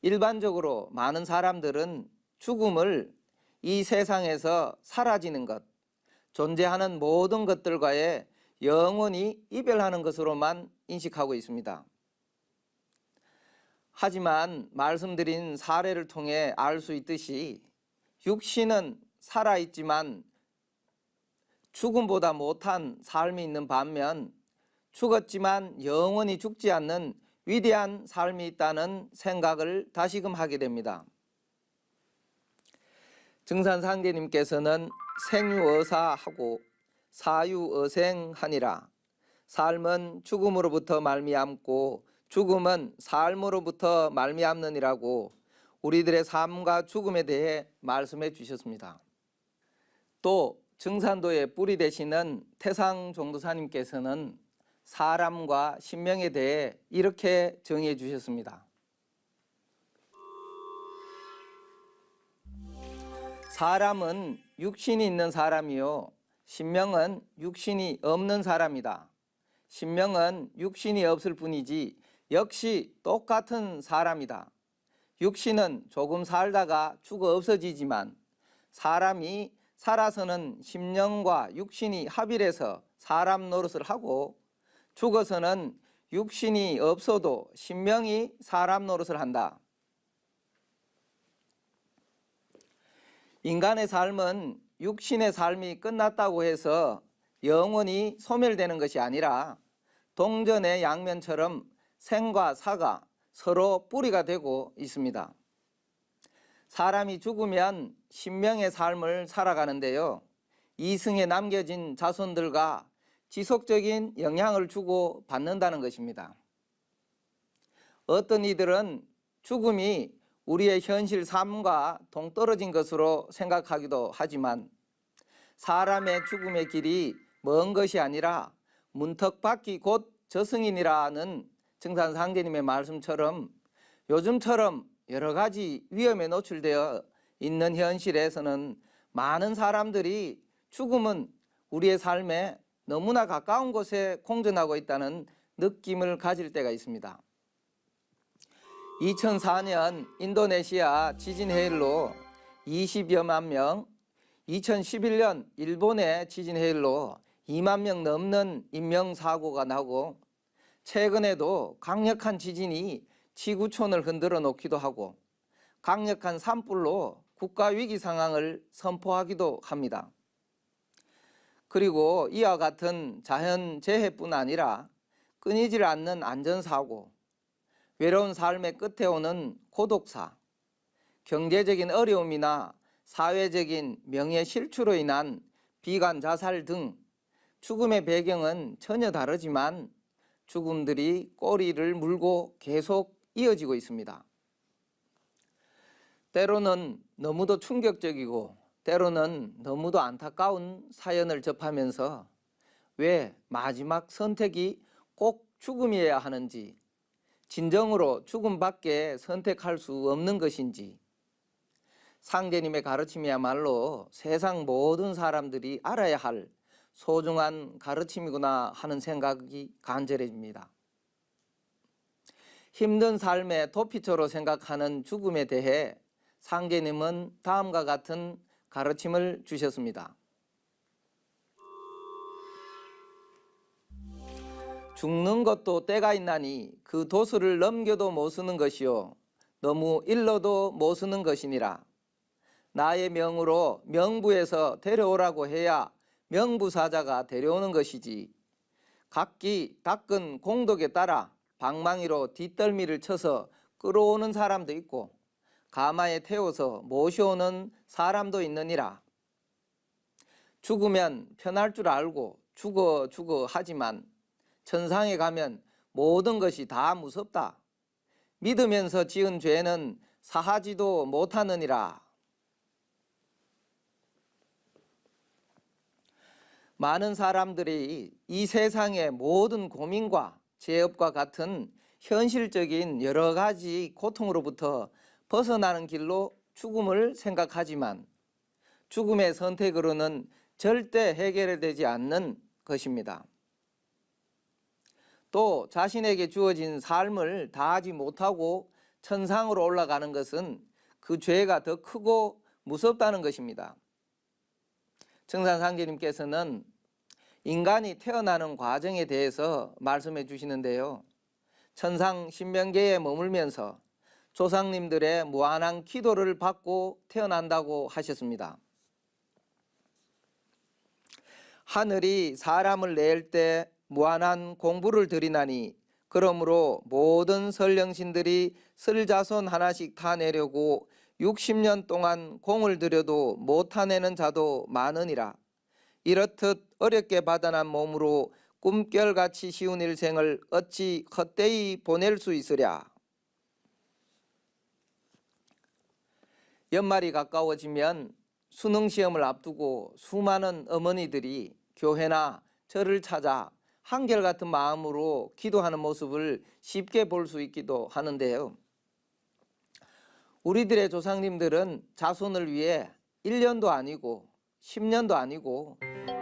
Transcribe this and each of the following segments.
일반적으로 많은 사람들은 죽음을 이 세상에서 사라지는 것, 존재하는 모든 것들과의 영원히 이별하는 것으로만 인식하고 있습니다. 하지만 말씀드린 사례를 통해 알 수 있듯이 육신은 살아있지만 죽음보다 못한 삶이 있는 반면 죽었지만 영원히 죽지 않는 위대한 삶이 있다는 생각을 다시금 하게 됩니다. 증산상제님께서는 생유어사하고 사유어생하니라. 삶은 죽음으로부터 말미암고 죽음은 삶으로부터 말미암느니라고 우리들의 삶과 죽음에 대해 말씀해 주셨습니다. 또 증산도의 뿌리 되시는 태상종도사님께서는 사람과 신명에 대해 이렇게 정의해 주셨습니다. 사람은 육신이 있는 사람이요 신명은 육신이 없는 사람이다. 신명은 육신이 없을 뿐이지 역시 똑같은 사람이다. 육신은 조금 살다가 죽어 없어지지만 사람이 살아서는 심령과 육신이 합일해서 사람 노릇을 하고 죽어서는 육신이 없어도 신명이 사람 노릇을 한다. 인간의 삶은 육신의 삶이 끝났다고 해서 영원히 소멸되는 것이 아니라 동전의 양면처럼 생과 사가 서로 뿌리가 되고 있습니다. 사람이 죽으면 신명의 삶을 살아가는데요. 이승에 남겨진 자손들과 지속적인 영향을 주고 받는다는 것입니다. 어떤 이들은 죽음이 우리의 현실 삶과 동떨어진 것으로 생각하기도 하지만 사람의 죽음의 길이 먼 것이 아니라 문턱밖이 곧 저승이니라는 증산상제님의 말씀처럼 요즘처럼 여러 가지 위험에 노출되어 있는 현실에서는 많은 사람들이 죽음은 우리의 삶에 너무나 가까운 곳에 공존하고 있다는 느낌을 가질 때가 있습니다. 2004년 인도네시아 지진 해일로 20여만 명, 2011년 일본의 지진 해일로 2만 명 넘는 인명사고가 나고 최근에도 강력한 지진이 지구촌을 흔들어 놓기도 하고 강력한 산불로 국가위기 상황을 선포하기도 합니다. 그리고 이와 같은 자연재해뿐 아니라 끊이질 않는 안전사고, 외로운 삶의 끝에 오는 고독사, 경제적인 어려움이나 사회적인 명예실추로 인한 비관 자살 등 죽음의 배경은 전혀 다르지만 죽음들이 꼬리를 물고 계속 이어지고 있습니다. 때로는 너무도 충격적이고 때로는 너무도 안타까운 사연을 접하면서 왜 마지막 선택이 꼭 죽음이어야 하는지, 진정으로 죽음밖에 선택할 수 없는 것인지, 상제님의 가르침이야말로 세상 모든 사람들이 알아야 할 소중한 가르침이구나 하는 생각이 간절해집니다. 힘든 삶의 도피처로 생각하는 죽음에 대해 상제님은 다음과 같은 가르침을 주셨습니다. 죽는 것도 때가 있나니 그 도수를 넘겨도 못 쓰는 것이요 너무 일러도 못 쓰는 것이니라. 나의 명으로 명부에서 데려오라고 해야 명부사자가 데려오는 것이지 각기 닦은 공덕에 따라 방망이로 뒷덜미를 쳐서 끌어오는 사람도 있고 가마에 태워서 모셔오는 사람도 있느니라. 죽으면 편할 줄 알고 죽어 하지만 천상에 가면 모든 것이 다 무섭다. 믿으면서 지은 죄는 사하지도 못하느니라. 많은 사람들이 이 세상의 모든 고민과 죄업과 같은 현실적인 여러 가지 고통으로부터 벗어나는 길로 죽음을 생각하지만 죽음의 선택으로는 절대 해결되지 않는 것입니다. 또 자신에게 주어진 삶을 다하지 못하고 천상으로 올라가는 것은 그 죄가 더 크고 무섭다는 것입니다. 청산상제님께서는 인간이 태어나는 과정에 대해서 말씀해 주시는데요. 천상 신명계에 머물면서 조상님들의 무한한 기도를 받고 태어난다고 하셨습니다. 하늘이 사람을 낼 때 무한한 공부를 들이나니 그러므로 모든 설령신들이 설자손 하나씩 타내려고 60년 동안 공을 들여도 못 타내는 자도 많으니라. 이렇듯 어렵게 받아난 몸으로 꿈결같이 쉬운 일생을 어찌 헛되이 보낼 수 있으랴. 연말이 가까워지면 수능시험을 앞두고 수많은 어머니들이 교회나 절을 찾아 한결같은 마음으로 기도하는 모습을 쉽게 볼 수 있기도 하는데요. 우리들의 조상님들은 자손을 위해 1년도 아니고 10년도 아니고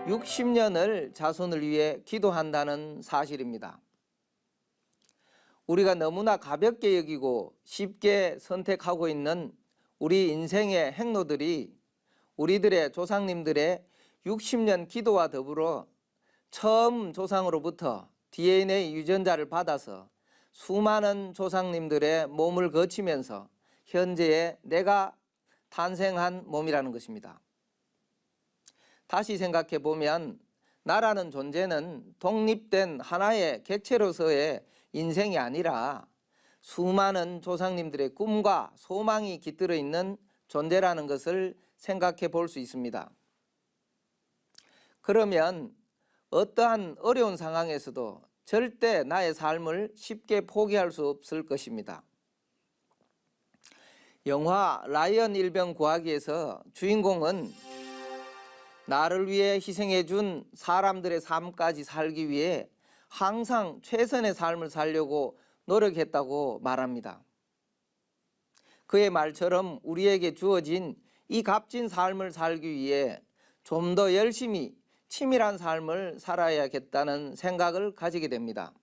60년을 자손을 위해 기도한다는 사실입니다. 우리가 너무나 가볍게 여기고 쉽게 선택하고 있는 우리 인생의 행로들이 우리들의 조상님들의 60년 기도와 더불어 처음 조상으로부터 DNA 유전자를 받아서 수많은 조상님들의 몸을 거치면서 현재의 내가 탄생한 몸이라는 것입니다. 다시 생각해 보면 나라는 존재는 독립된 하나의 객체로서의 인생이 아니라 수많은 조상님들의 꿈과 소망이 깃들어 있는 존재라는 것을 생각해 볼 수 있습니다. 그러면 어떠한 어려운 상황에서도 절대 나의 삶을 쉽게 포기할 수 없을 것입니다. 영화 라이언 일병 구하기에서 주인공은 나를 위해 희생해 준 사람들의 삶까지 살기 위해 항상 최선의 삶을 살려고 노력했다고 말합니다. 그의 말처럼 우리에게 주어진 이 값진 삶을 살기 위해 좀 더 열심히 치밀한 삶을 살아야겠다는 생각을 가지게 됩니다.